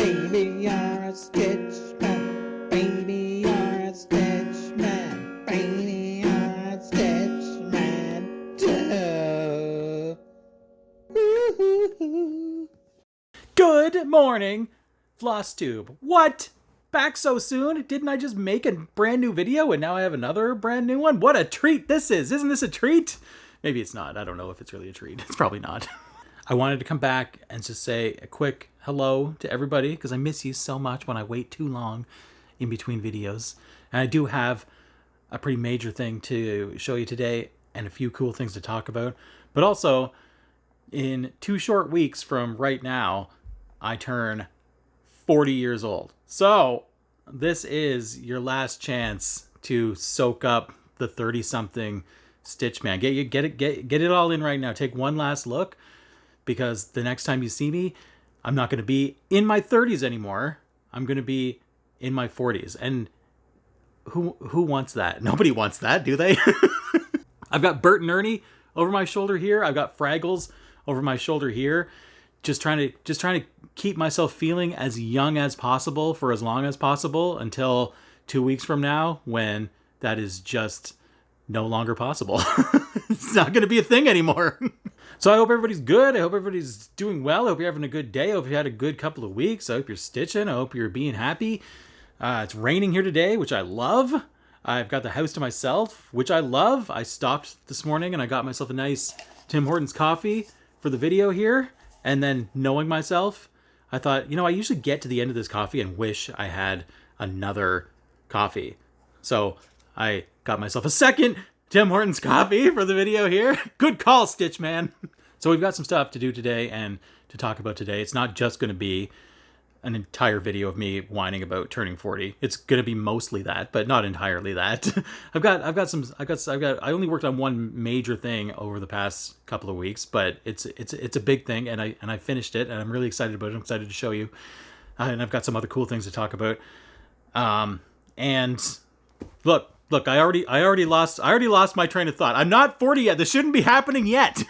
Baby, you're a stitch man. Baby, you're a stitch man. Baby, you're a stitch man. Duh. Woo-hoo-hoo. Good morning, FLOSSTUBE. What? Back so soon? Didn't I just make a brand new video and now I have another brand new one? What a treat this is. Isn't this a treat? Maybe it's not. I don't know if it's really a treat. It's probably not. I wanted to come back and just say a quick hello to everybody because I miss you so much when I wait too long in between videos. And I do have a pretty major thing to show you today and a few cool things to talk about. But also, in 2 short weeks from right now, I turn 40 years old. So this is your last chance to soak up the 30-something Stitch Man. Get it all in right now. Take one last look, because the next time you see me, I'm not going to be in my 30s anymore. I'm going to be in my 40s. And who wants that? Nobody wants that, do they? I've got Bert and Ernie over my shoulder here. I've got Fraggles over my shoulder here. Just trying to keep myself feeling as young as possible for as long as possible until 2 weeks from now, when that is just no longer possible. It's not going to be a thing anymore. So I hope everybody's good. I hope everybody's doing well. I hope you're having a good day. I hope you had a good couple of weeks. I hope you're stitching. I hope you're being happy. It's raining here today, which I love. I've got the house to myself, which I love. I stopped this morning and I got myself a nice Tim Hortons coffee for the video here. And then, knowing myself, I thought, I usually get to the end of this coffee and wish I had another coffee. So I got myself a second Tim Hortons coffee for the video here. Good call, Stitch Man. So we've got some stuff to do today and to talk about today. It's not just going to be an entire video of me whining about turning 40. It's going to be mostly that, but not entirely that. I only worked on one major thing over the past couple of weeks, but it's a big thing, and I finished it, and I'm really excited about it. I'm excited to show you, and I've got some other cool things to talk about. And look, I already lost my train of thought. I'm not 40 yet. This shouldn't be happening yet.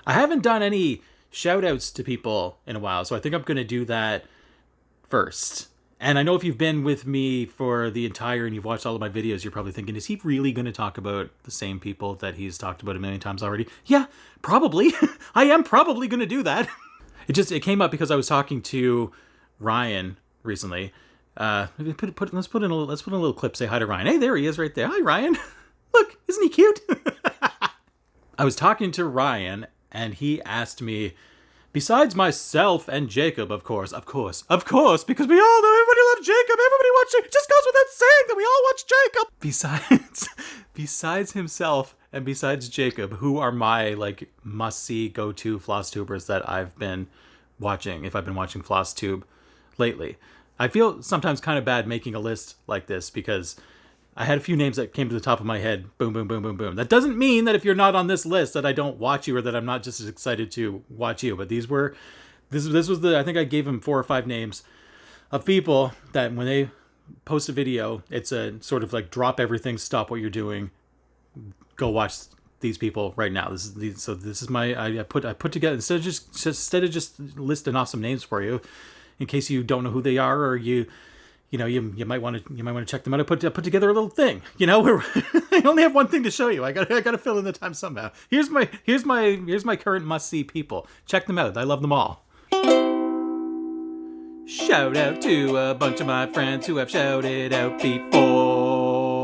I haven't done any shout outs to people in a while, so I think I'm going to do that first. And I know if you've been with me for the entire and you've watched all of my videos, you're probably thinking, is he really going to talk about the same people that he's talked about a million times already? Yeah, probably. I am probably going to do that. It came up because I was talking to Ryan recently. Let's put in a little clip. Say hi to Ryan. Hey, there he is right there. Hi, Ryan. Look, isn't he cute? I was talking to Ryan and he asked me, besides myself and Jacob, of course, because we all know everybody loves Jacob. Everybody watches Jacob. It just goes without saying that we all watch Jacob. Besides himself and besides Jacob, who are my must-see, go-to FLOSSTUBERS that I've been watching, if I've been watching FLOSSTUBE lately. I feel sometimes kind of bad making a list like this because I had a few names that came to the top of my head. Boom, boom, boom, boom, boom. That doesn't mean that if you're not on this list that I don't watch you or that I'm not just as excited to watch you. But this was I think I gave him 4 or 5 names of people that when they post a video, it's a sort of drop everything, stop what you're doing, go watch these people right now. This is my, I put together, instead of just listing off some names for you, in case you don't know who they are or you might want to check them out. I put together a little thing. Where I only have one thing to show you. I got to fill in the time somehow. Here's my current must see people. Check them out. I love them all. Shout out to a bunch of my friends who have shouted out before.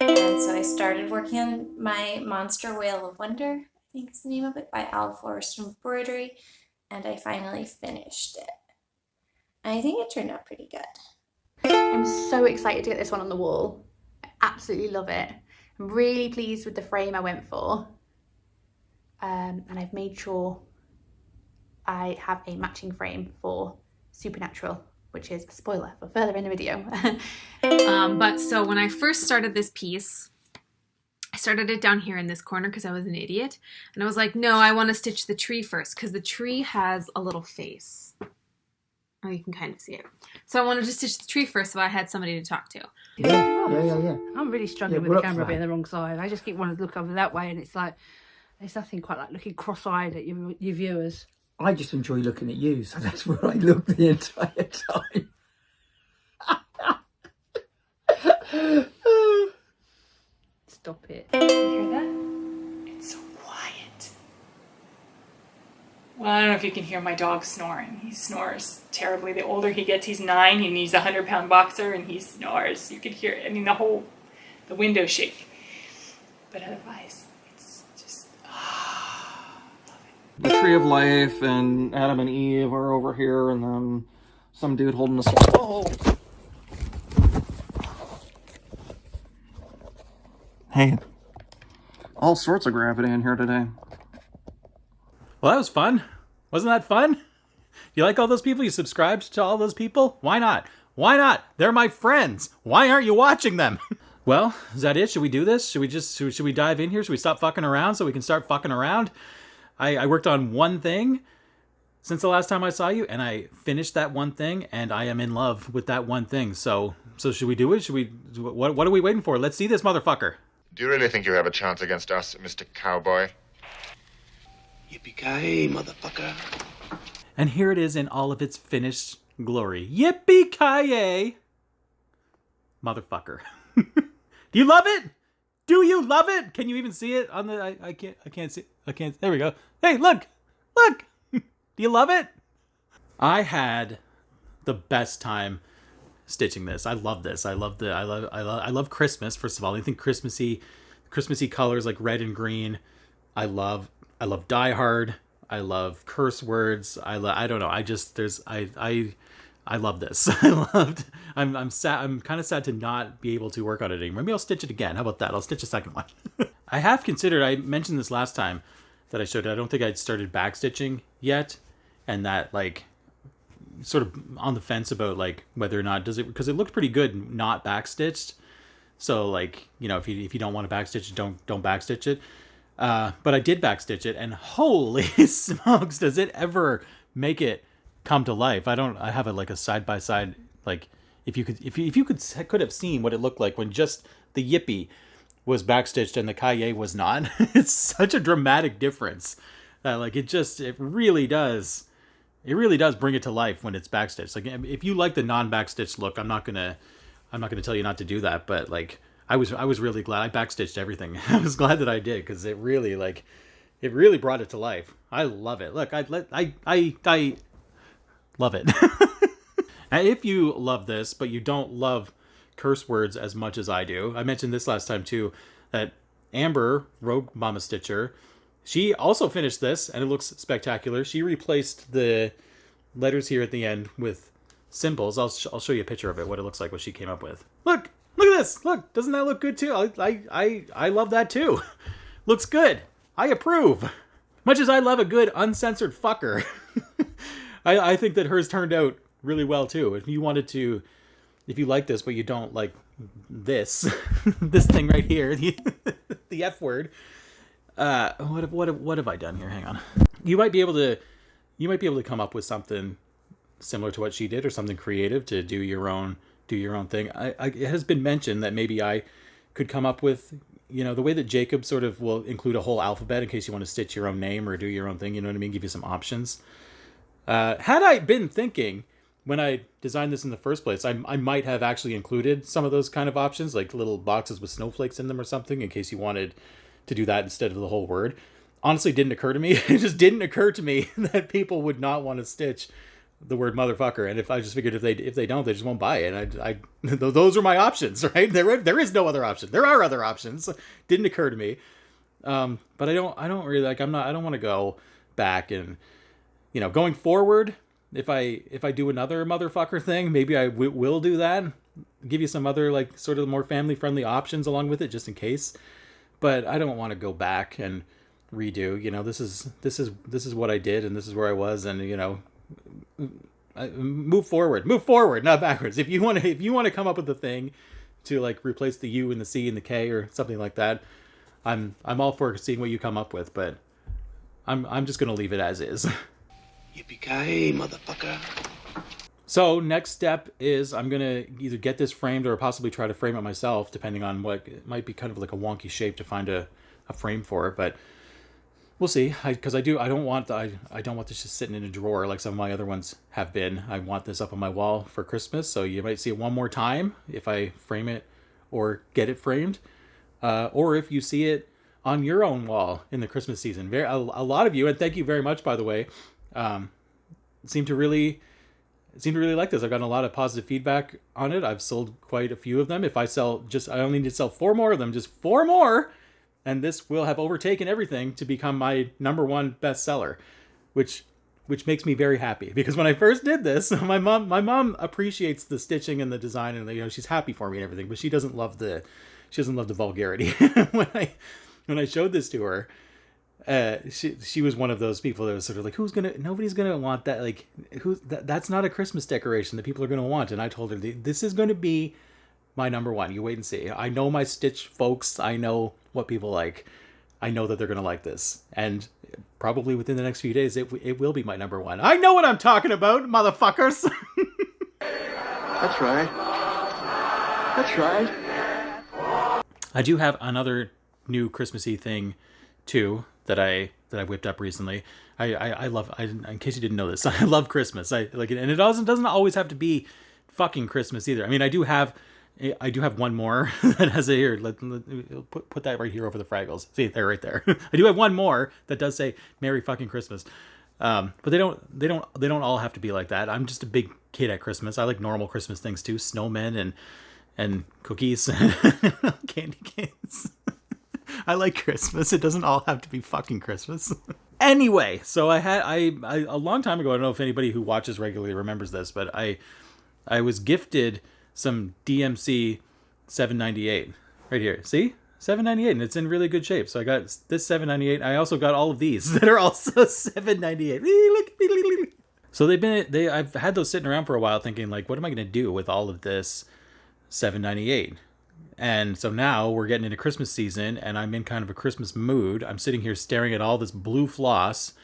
And so I started working on my Monster Whale of Wonder, I think is the name of it, by Embroidery, and I finally finished it. And I think it turned out pretty good. I'm so excited to get this one on the wall. I absolutely love it. I'm really pleased with the frame I went for. And I've made sure I have a matching frame for Supernatural, which is a spoiler for further in the video. But so when I first started this piece, I started it down here in this corner because I was an idiot. And I was like, no, I want to stitch the tree first because the tree has a little face. Oh, you can kind of see it. So I wanted to stitch the tree first so I had somebody to talk to. Yeah. I'm really struggling with the camera being the wrong side. I just keep wanting to look over that way and it's like, There's nothing quite like looking cross-eyed at your viewers. I just enjoy looking at you, so that's where I look the entire time. Stop it. You hear that? It's so quiet. Well, I don't know if you can hear my dog snoring. He snores terribly. The older he gets, he's 9, and he's a 100-pound boxer, and he snores. You could hear it. I mean, the window shake. But otherwise, it's just, The tree of life and Adam and Eve are over here, and then some dude holding a oh. Hey, all sorts of gravity in here today. Well, that was fun. Wasn't that fun? You like all those people? You subscribed to all those people? Why not? Why not? They're my friends. Why aren't you watching them? Well, is that it? Should we do this? Should we dive in here? Should we stop fucking around so we can start fucking around? I worked on one thing since the last time I saw you, and I finished that one thing, and I am in love with that one thing. So should we do it? What are we waiting for? Let's see this motherfucker. Do you really think you have a chance against us, Mr. Cowboy? Yippee Ki Yay, motherfucker. And here it is in all of its finished glory. Yippee Ki Yay, motherfucker. Do you love it? Do you love it? Can you even see it on the? I can't see. I can't. There we go. Hey, look. Do you love it? I had the best time stitching this. I love this. I love Christmas. First of all, anything Christmassy colors like red and green. I love Die Hard. I love curse words. I don't know. I love this. I'm sad. I'm kind of sad to not be able to work on it anymore. Maybe I'll stitch it again. How about that? I'll stitch a second one. I have considered. I mentioned this last time that I showed it. I don't think I'd started backstitching yet, and that like sort of on the fence about like whether or not does it, because it looked pretty good not backstitched. So like, you know, if you don't want to backstitch it, don't backstitch it. But I did backstitch it, and holy smokes, does it ever make it come to life. I have a like a side by side, like if you could have seen what it looked like when just the Yippee was backstitched and the Ki Yay was not. It's such a dramatic difference. Like it really does bring it to life when it's backstitched. Like if you like the non-backstitched look, I'm not gonna tell you not to do that, but like I was really glad I backstitched everything. I was glad that I did, because it really brought it to life. I love it. Look, I love it. And if you love this, but you don't love curse words as much as I do, I mentioned this last time too, that Amber, Rogue Mama Stitcher, she also finished this, and it looks spectacular. She replaced the letters here at the end with symbols. I'll show you a picture of it, what it looks like, what she came up with. Look at this. Look, doesn't that look good too? I love that too. Looks good. I approve. Much as I love a good uncensored fucker, I think that hers turned out really well too. If you like this, but you don't like this, this thing right here, the F word. What have I done here? Hang on. You might be able to come up with something similar to what she did, or something creative to do your own thing. It has been mentioned that maybe I could come up with, you know, the way that Jacob sort of will include a whole alphabet in case you want to stitch your own name or do your own thing. You know what I mean? Give you some options. Had I been thinking when I designed this in the first place, I might have actually included some of those kind of options, like little boxes with snowflakes in them or something, in case you wanted to do that instead of the whole word. Honestly, it didn't occur to me. It just didn't occur to me that people would not want to stitch the word motherfucker. And if I just figured if they don't, they just won't buy it. And those are my options, right? There is no other option. There are other options. Didn't occur to me. But I don't really like, I don't want to go back and, you know, going forward, if I do another motherfucker thing, maybe I will do that. Give you some other like sort of more family friendly options along with it, just in case. But I don't want to go back and redo. You know, this is what I did, and this is where I was, and you know, move forward, not backwards. If you want to come up with a thing to like replace the U and the C and the K or something like that, I'm all for seeing what you come up with. But I'm just gonna leave it as is. Yippee Ki Yay, motherfucker. So next step is I'm going to either get this framed or possibly try to frame it myself, depending on what, it might be kind of like a wonky shape to find a frame for it. But we'll see. Because I don't want this just sitting in a drawer like some of my other ones have been. I want this up on my wall for Christmas, so you might see it one more time if I frame it or get it framed, or if you see it on your own wall in the Christmas season. A lot of you, and thank you very much, by the way, seem to really like this. I've gotten a lot of positive feedback on it. I've sold quite a few of them. If I only need to sell 4 more of them, just 4 more, and this will have overtaken everything to become my #1 bestseller, which makes me very happy, because when I first did this, my mom appreciates the stitching and the design, and she's happy for me and everything, but she doesn't love the vulgarity. when I showed this to her, she was one of those people that was sort of like, nobody's gonna want that, like, that's not a Christmas decoration that people are gonna want. And I told her, this is going to be my #1. You wait and see. I know my Stitch folks. I know what people like. I know that they're gonna like this, and probably within the next few days it will be my #1. I know what I'm talking about, motherfuckers. That's right. That's right. I do have another new Christmassy thing too that I whipped up recently. I love, in case you didn't know this, I love Christmas. I like it, and it doesn't always have to be fucking Christmas either. I mean, I do have one more that has a here. Put that right here over the Fraggles. See, they're right there. I do have one more that does say Merry fucking Christmas. But they don't all have to be like that. I'm just a big kid at Christmas. I like normal Christmas things too, snowmen and cookies, candy canes. I like Christmas. It doesn't all have to be fucking Christmas. Anyway, so I a long time ago, I don't know if anybody who watches regularly remembers this, but I was gifted some DMC 798 right here. See? 798, and it's in really good shape. So I got this 798. I also got all of these that are also 798. So I've had those sitting around for a while thinking, like, what am I going to do with all of this 798? And so now we're getting into Christmas season, and I'm in kind of a Christmas mood. I'm sitting here staring at all this blue floss.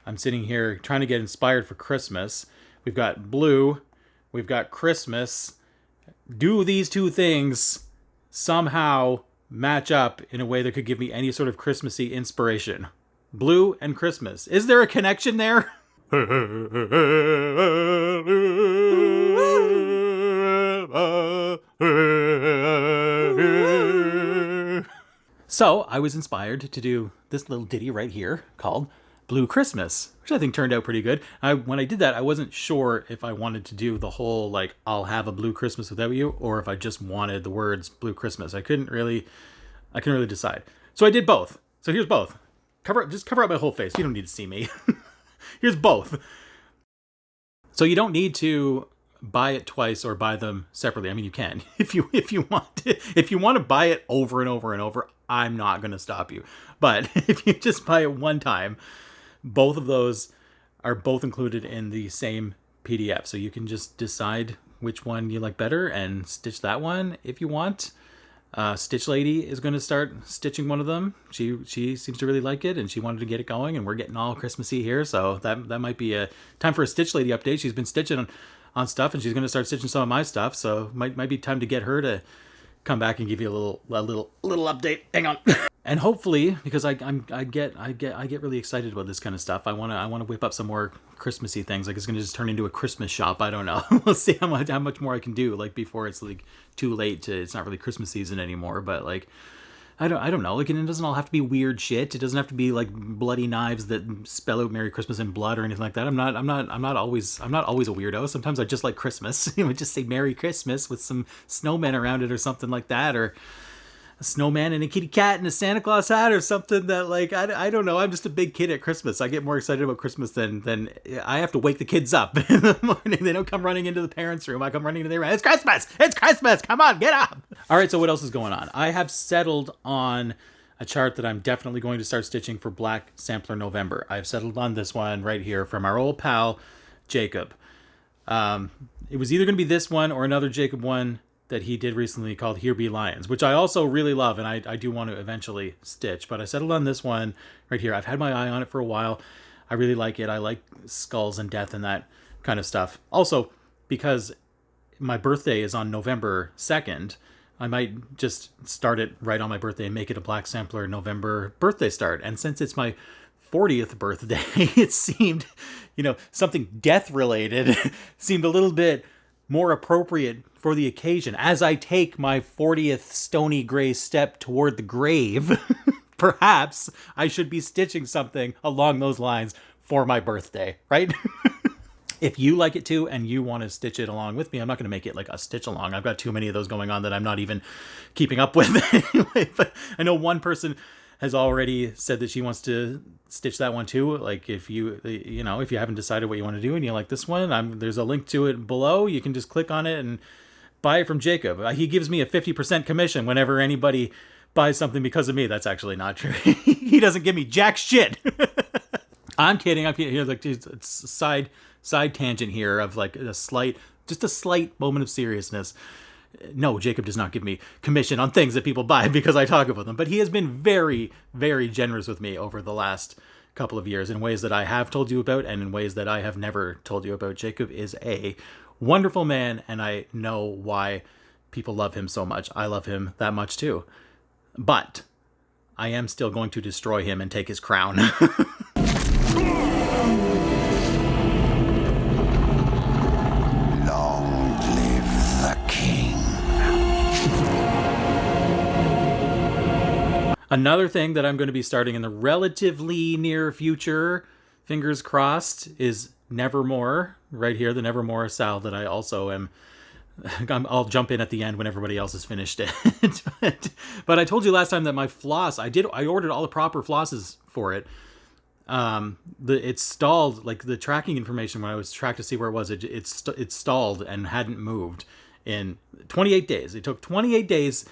I'm sitting here trying to get inspired for Christmas. We've got blue. We've got Christmas. Do these two things somehow match up in a way that could give me any sort of Christmassy inspiration? Blue and Christmas. Is there a connection there? So I was inspired to do this little ditty right here called Blue Christmas, which I think turned out pretty good. When I did that, I wasn't sure if I wanted to do the whole, like, I'll have a blue Christmas without you, or if I just wanted the words Blue Christmas. I couldn't really decide. So I did both. So here's both. Just cover up my whole face. You don't need to see me. Here's both. So you don't need to buy it twice or buy them separately. I mean, you can if you want to. If you want to buy it over and over and over, I'm not going to stop you. But if you just buy it one time, both of those are both included in the same PDF. So you can just decide which one you like better and stitch that one if you want. Stitch Lady is going to start stitching one of them. She seems to really like it, and she wanted to get it going, and we're getting all Christmassy here, so that might be a time for a Stitch Lady update. She's been stitching on stuff, and she's going to start stitching some of my stuff, so might be time to get her to come back and give you a little update. Hang on. And hopefully, because I get really excited about this kind of stuff, I want to whip up some more Christmassy things. Like, it's going to just turn into a Christmas shop. I don't know. We'll see how much more I can do, like, before it's like too late it's not really Christmas season anymore. But like, I don't know. Like, it doesn't all have to be weird shit. It doesn't have to be like bloody knives that spell out Merry Christmas in blood or anything like that. I'm not always a weirdo. Sometimes I just like Christmas. You know, just say Merry Christmas with some snowmen around it or something like that, or a snowman and a kitty cat and a Santa Claus hat or something that, like, I don't know. I'm just a big kid at Christmas. I get more excited about Christmas than I have to wake the kids up in the morning. They don't come running into the parents' room. I come running into their room. It's Christmas! It's Christmas! Come on, get up! All right, so what else is going on? I have settled on a chart that I'm definitely going to start stitching for Black Sampler November. I've settled on this one right here from our old pal, Jacob. It was either going to be this one or another Jacob one that he did recently called Here Be Lions, which I also really love, and I do want to eventually stitch, but I settled on this one right here. I've had my eye on it for a while. I really like it. I like skulls and death and that kind of stuff. Also, because my birthday is on November 2nd, I might just start it right on my birthday and make it a Black Sampler November birthday start. And since it's my 40th birthday, it seemed, something death related seemed a little bit more appropriate for the occasion. As I take my 40th stony gray step toward the grave, perhaps I should be stitching something along those lines for my birthday, right? If you like it too and you want to stitch it along with me, I'm not going to make it like a stitch along. I've got too many of those going on that I'm not even keeping up with anyway. But I know one person has already said that she wants to stitch that one too. Like if you haven't decided what you want to do and you like this one, there's a link to it below. You can just click on it and buy it from Jacob. He gives me a 50% commission whenever anybody buys something because of me. That's actually not true. He doesn't give me jack shit. I'm kidding. Here's like it's a side tangent here of like a slight moment of seriousness. No, Jacob does not give me commission on things that people buy because I talk about them, but he has been very, very generous with me over the last couple of years in ways that I have told you about and in ways that I have never told you about. Jacob is a wonderful man, and I know why people love him so much. I love him that much too. But I am still going to destroy him and take his crown. Another thing that I'm going to be starting in the relatively near future, fingers crossed, is Nevermore. Right here, the Nevermore style that I also am... I'll jump in at the end when everybody else has finished it. But I told you last time that my floss, I ordered all the proper flosses for it. It stalled, like the tracking information when I was tracked to see where it was, it stalled and hadn't moved in 28 days. It took 28 days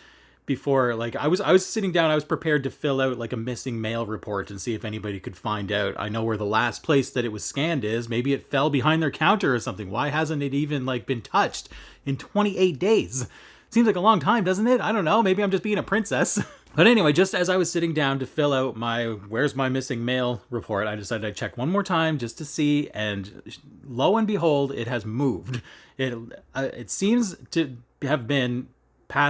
before, like, I was sitting down, I was prepared to fill out like a missing mail report and see if anybody could find out. I know where the last place that it was scanned is. Maybe it fell behind their counter or something. Why hasn't it even like been touched in 28 days? Seems like a long time, doesn't it? I don't know. Maybe I'm just being a princess. But anyway, just as I was sitting down to fill out my where's my missing mail report, I decided I'd check one more time just to see, and lo and behold, it has moved. It seems to have been it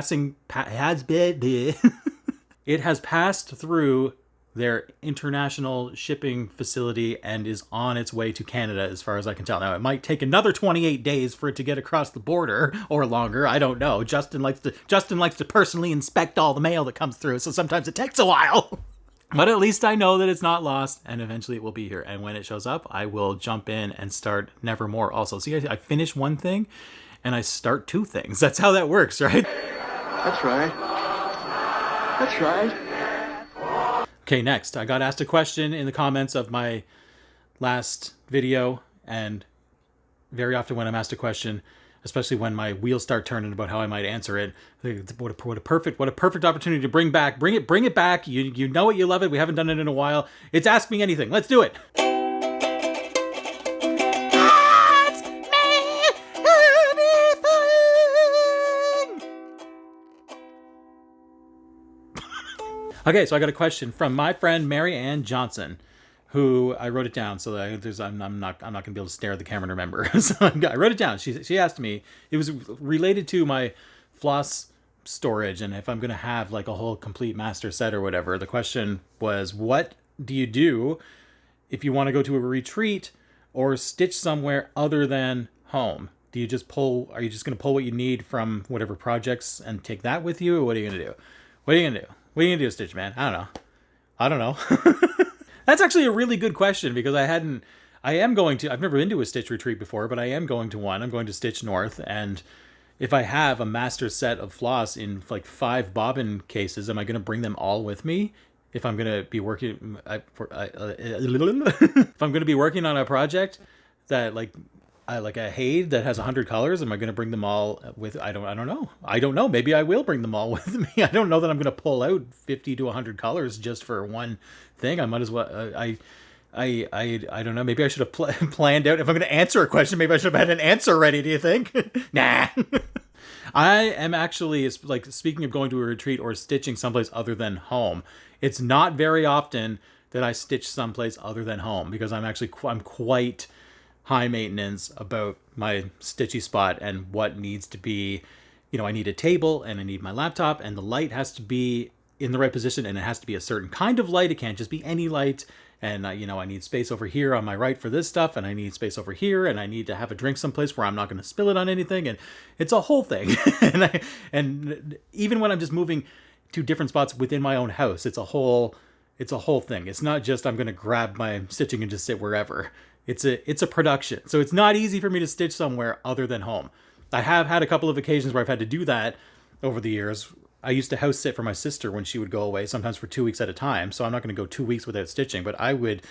has passed through their international shipping facility and is on its way to Canada, as far as I can tell. Now, it might take another 28 days for it to get across the border, or longer. I don't know. Justin likes to personally inspect all the mail that comes through, so sometimes it takes a while. But at least I know that it's not lost, and eventually it will be here. And when it shows up, I will jump in and start Nevermore also. See, I finish one thing, and I start two things. That's how that works, right? That's right. That's right. Okay, next. I got asked a question in the comments of my last video, and very often when I'm asked a question, especially when my wheels start turning about how I might answer it, what a perfect opportunity to bring it back. You know it, you love it. We haven't done it in a while. It's Ask Me Anything. Let's do it. Okay, so I got a question from my friend Mary Ann Johnson, who I wrote it down so that I'm not going to be able to stare at the camera and remember. So I wrote it down. She asked me, it was related to my floss storage and if I'm going to have like a whole complete master set or whatever. The question was, what do you do if you want to go to a retreat or stitch somewhere other than home? Are you just going to pull what you need from whatever projects and take that with you? Or what are you going to do? What are you going to do? What are you going to do, Stitch Man? I don't know. That's actually a really good question because I've never been to a stitch retreat before, but I am going to one. I'm going to Stitch North, and if I have a master set of floss in like 5 bobbin cases, am I going to bring them all with me? If I'm going to be working, if I'm going to be working on a project that like a Haid that has 100 colors, am I going to bring them all with? I don't know. Maybe I will bring them all with me. I don't know that I'm going to pull out 50 to 100 colors just for one thing. I might as well. I don't know. Maybe I should have planned out. If I'm going to answer a question, maybe I should have had an answer ready. Do you think? Nah. I am actually, like, speaking of going to a retreat or stitching someplace other than home, it's not very often that I stitch someplace other than home because I'm quite high maintenance about my stitchy spot and what needs to be, I need a table and I need my laptop and the light has to be in the right position, and it has to be a certain kind of light. It can't just be any light. And, you know, I need space over here on my right for this stuff, and I need space over here, and I need to have a drink someplace where I'm not going to spill it on anything, and it's a whole thing. and even when I'm just moving to different spots within my own house, it's a whole thing. It's not just I'm going to grab my stitching and just sit wherever. It's a production. So it's not easy for me to stitch somewhere other than home. I have had a couple of occasions where I've had to do that over the years. I used to house sit for my sister when she would go away, sometimes for 2 weeks at a time. So I'm not going to go 2 weeks without stitching, but I would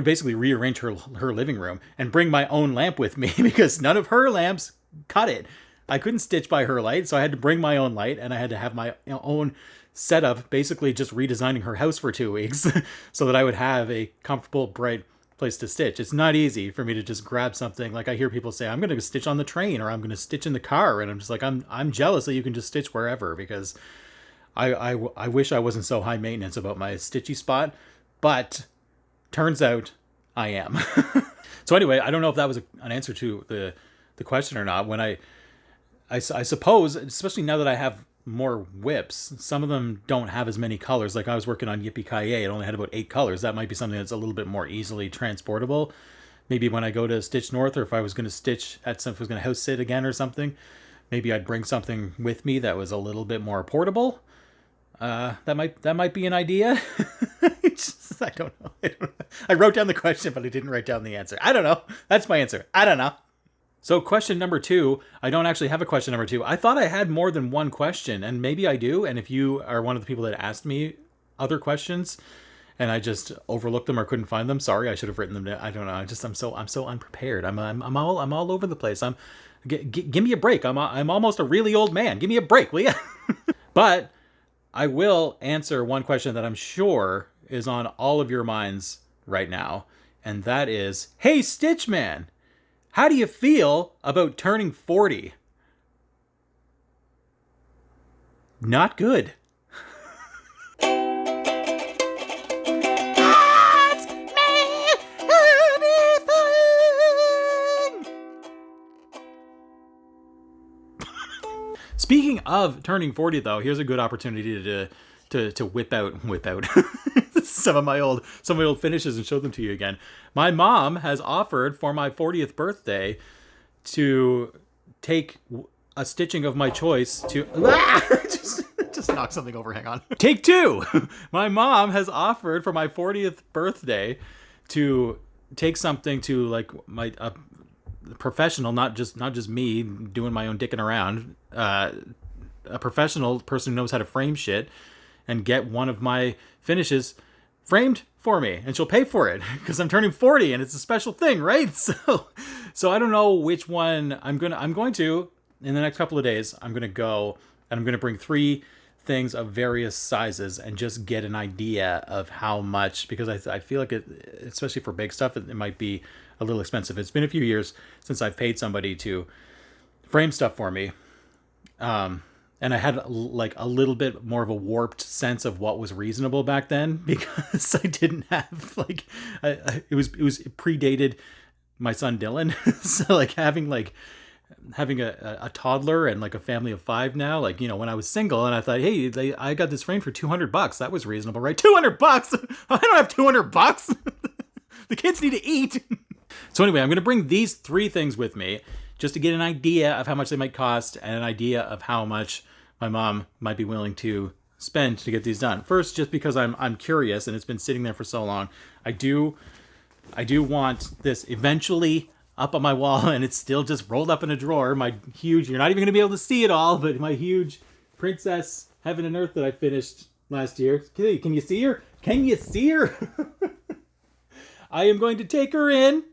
basically rearrange her living room and bring my own lamp with me because none of her lamps cut it. I couldn't stitch by her light, so I had to bring my own light, and I had to have my own setup, basically just redesigning her house for 2 weeks so that I would have a comfortable, bright place to stitch. It's not easy for me to just grab something. Like I hear people say, I'm going to stitch on the train, or I'm going to stitch in the car. And I'm just like, I'm jealous that you can just stitch wherever, because I wish I wasn't so high maintenance about my stitchy spot, but turns out I am. So anyway, I don't know if that was an answer to the question or not. When I suppose, especially now that I have more whips, some of them don't have as many colors. Like I was working on Yippee Ki Yay, it only had about 8 colors. That might be something that's a little bit more easily transportable. Maybe when I go to Stitch North, or if I was going to stitch at some, if I was going to house sit again or something, maybe I'd bring something with me that was a little bit more portable. That might be an idea. I don't know. I wrote down the question, but I didn't write down the answer. I don't know. That's my answer. I don't know. So question number 2, I don't actually have a question number 2. I thought I had more than one question, and maybe I do. And if you are one of the people that asked me other questions and I just overlooked them or couldn't find them, sorry, I should have written them down. I don't know. I'm so unprepared. I'm all over the place. Give me a break. I'm almost a really old man. Give me a break, will you? But I will answer one question that I'm sure is on all of your minds right now, and that is, hey, Stitchman, how do you feel about turning 40? Not good. Ask me anything. Speaking of turning 40, though, here's a good opportunity to whip out some of my old finishes and show them to you again. My mom has offered for my 40th birthday to take a stitching of my choice to just knock something over. Hang on. Take 2. My mom has offered for my 40th birthday to take something to like my professional, not just me doing my own dicking around, a professional person who knows how to frame shit, and get one of my finishes framed for me, and she'll pay for it because I'm turning 40 and it's a special thing, right? So I don't know which one I'm going to in the next couple of days. I'm going to go and I'm going to bring 3 things of various sizes and just get an idea of how much, because I feel like it, especially for big stuff, it might be a little expensive. It's been a few years since I've paid somebody to frame stuff for me. And I had like a little bit more of a warped sense of what was reasonable back then, because I didn't have like, it was predated my son Dylan. So like having a toddler and like a family of 5 now, like, you know, when I was single and I thought, hey, I got this frame for $200. That was reasonable, right? $200. I don't have $200. The kids need to eat. So anyway, I'm going to bring these 3 things with me just to get an idea of how much they might cost and an idea of how much my mom might be willing to spend to get these done. First, just because I'm curious and it's been sitting there for so long, I do want this eventually up on my wall, and it's still just rolled up in a drawer. My huge, you're not even going to be able to see it all, but my huge Princess Heaven and Earth that I finished last year. Can you see her? Can you see her? I am going to take her in,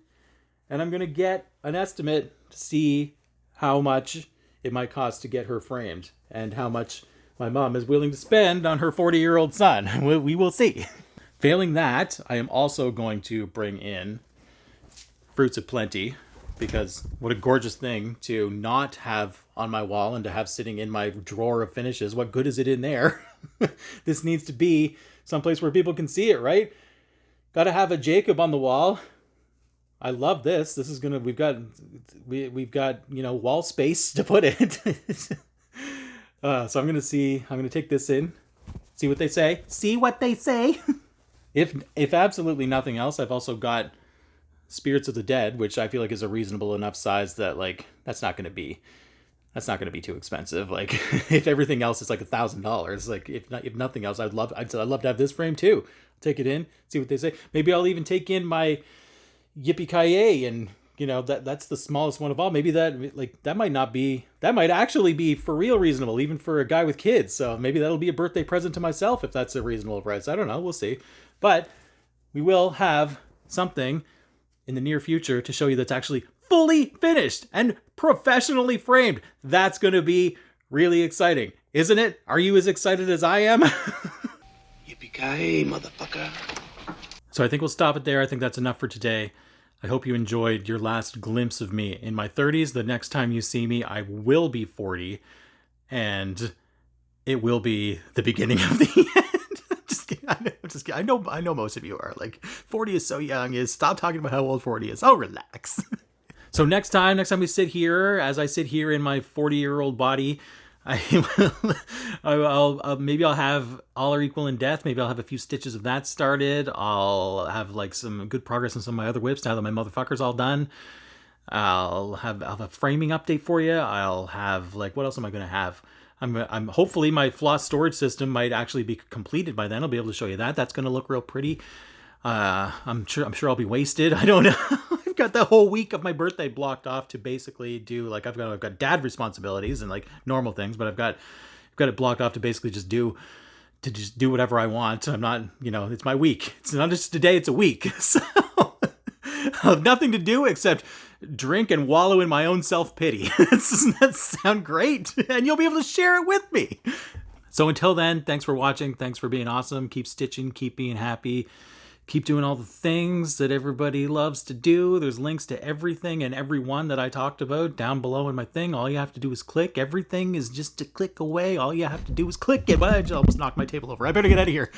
and I'm going to get an estimate to see how much it might cost to get her framed and how much my mom is willing to spend on her 40-year-old son. We will see. Failing that, I am also going to bring in Fruits of Plenty, because what a gorgeous thing to not have on my wall and to have sitting in my drawer of finishes. What good is it in there? This needs to be someplace where people can see it, right? Got to have a Jacob on the wall. I love this. This is gonna. We've got wall space to put it. So I'm gonna take this in. See what they say? See what they say? If absolutely nothing else, I've also got Spirits of the Dead, which I feel like is a reasonable enough size that like that's not going to be too expensive. Like if everything else is like $1,000, like if nothing else, I'd love to have this frame too. Take it in, see what they say. Maybe I'll even take in my Yippee Ki Yay, and you know that's the smallest one of all. Maybe that might actually be for real reasonable, even for a guy with kids. So maybe that'll be a birthday present to myself if that's a reasonable price. I don't know, we'll see. But we will have something in the near future to show you that's actually fully finished and professionally framed. That's going to be really exciting, isn't it? Are you as excited as I am? Yippee Ki Yay, motherfucker. So I think we'll stop it there. I think that's enough for today. I hope you enjoyed your last glimpse of me in my 30s. The next time you see me, I will be 40, and it will be the beginning of the end. I'm just kidding. I know most of you are like, 40 is so young. Stop talking about how old 40 is. Oh, relax. So next time we sit here, as I sit here in my 40-year-old body, maybe I'll have All Are Equal in Death. Maybe I'll have a few stitches of that started. I'll have like some good progress on some of my other whips now that my motherfucker's all done. I'll have a framing update for you. I'll have like, what else am I going to have? I'm hopefully my floss storage system might actually be completed by then. I'll be able to show you that. That's going to look real pretty. I'm sure I'll be wasted. I don't know. I've got the whole week of my birthday blocked off to basically do like I've got dad responsibilities and like normal things, but I've got it blocked off to basically just do whatever I want. I'm not, it's my week. It's not just a day, it's a week. So I have nothing to do except drink and wallow in my own self-pity. Doesn't that sound great? And you'll be able to share it with me. So until then, thanks for watching. Thanks for being awesome. Keep stitching, keep being happy. Keep doing all the things that everybody loves to do. There's links to everything and everyone that I talked about down below in my thing. All you have to do is click. Everything is just a click away. All you have to do is click it. I just almost knocked my table over. I better get out of here.